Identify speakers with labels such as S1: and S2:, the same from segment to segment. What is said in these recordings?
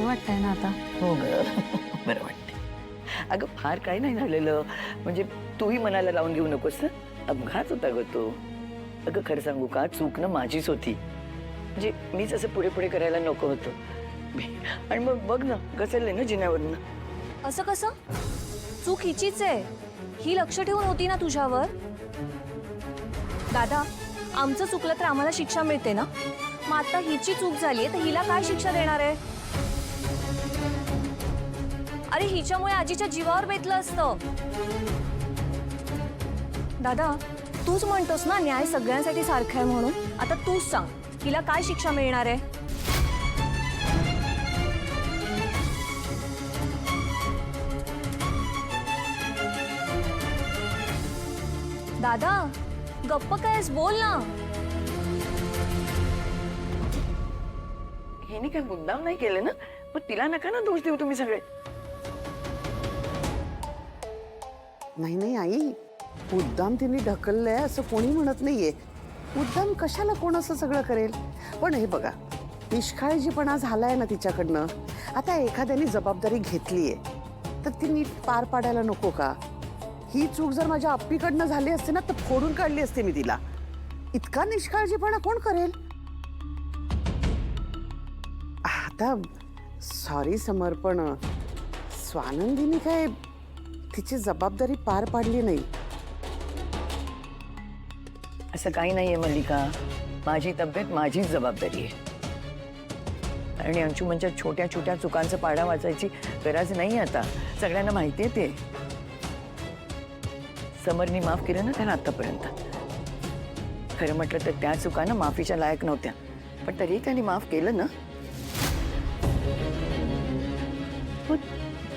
S1: वाटतंय ना आता?
S2: हो ग बरं वाटते. अगं फार काही नाही झालेलं, म्हणजे तूही मनाला लावून घेऊ नकोस ना. अपघात होता ग तो. अगं खरं सांगू का, चूक ना माझीच होती. म्हणजे मीच असं पुढे पुढे करायला नको होतं. आणि मग बघ ना घसरले ना जिन्यावरनं.
S3: असं कसं? चूक हिचीच आहे. ही लक्ष ठेवून होती ना तुझ्यावर. दादा, आमचं चुकलं तर आम्हाला शिक्षा मिळते ना. मग आता हिची चूक झालीये तर हिला काय शिक्षा देणार आहे? अरे हिच्यामुळे आजीच्या जीवावर बेतलं असतं. दादा, तूच म्हणतोस ना न्याय सगळ्यांसाठी सारखा आहे म्हणून. आता तूच सांग, हिला काय शिक्षा मिळणार आहे? दादा, गप्प कायस, बोल ना.
S2: हिने काय मुद्दाम नाही केलं ना, मग तिला नका ना दोष देऊ तुम्ही सगळे.
S4: नाही नाही आई, मुद्दाम तिने ढकललंय असं कोणी म्हणत नाहीये. मुद्दाम कशाला कोण असं सगळं करेल. पण हे बघा, निष्काळजीपणा झालाय ना तिच्याकडनं. आता एखाद्याने जबाबदारी घेतलीये तर ती नीट पार पाडायला नको का? ही चूक जर माझ्या अप्पीकडनं झाली असते ना तर फोडून काढली असते मी तिला. इतका निष्काळजीपणा कोण करेल? आता सॉरी समर्पण, स्वानंदीने काय तिची जबाबदारी पार पाडली नाही.
S2: असं काही नाहीये मल्लिका, माझी तब्येत माझीच जबाबदारी आहे. आणि अंशुमनच्या छोट्या छोट्या चुकांचा पाढा वाचायची गरज नाही आता. सगळ्यांना माहिती आहे ते. समरनी माफ केलं ना त्याला आतापर्यंत. खरं म्हटलं तर त्या चुकांना माफीच्या लायक नव्हत्या, पण तरीही त्यांनी माफ केलं ना.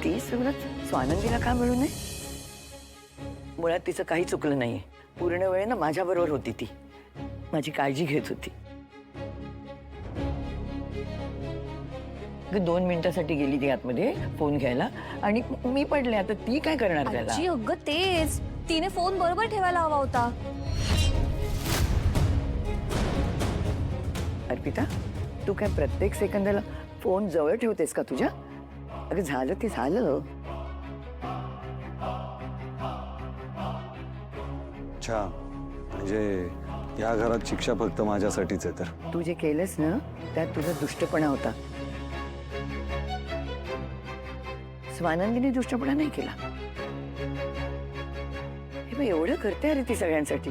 S2: ती सगळं स्वानंदीला का मिळू नये? मुळात तिचं काही चुकलं नाहीये. पूर्ण वेळ ना माझ्याबरोबर होती ती, माझी काळजी घेत होती. 2 मिनिटासाठी गेली ती आतमध्ये फोन घ्यायला आणि मी पडले. आता ती काय करणार त्याला?
S3: आजी, अगं तेच, तिने फोन बरोबर ठेवायला हवा होता.
S2: अर्पिता, तू काय प्रत्येक सेकंदाला फोन जवळ ठेवतेस का तुझ्या? अगं झालं ते झालं.
S5: अच्छा, म्हणजे या घरात शिक्षा फक्त माझ्यासाठीच आहे तर?
S2: तू जे केलंस ना त्यात तुझा दुष्टपणा होता. स्वानंदीने दुष्टपणा नाही केला. हे बघ, एवढं करते अरे ती सगळ्यांसाठी.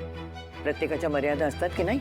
S2: प्रत्येकाच्या मर्यादा असतात की नाही?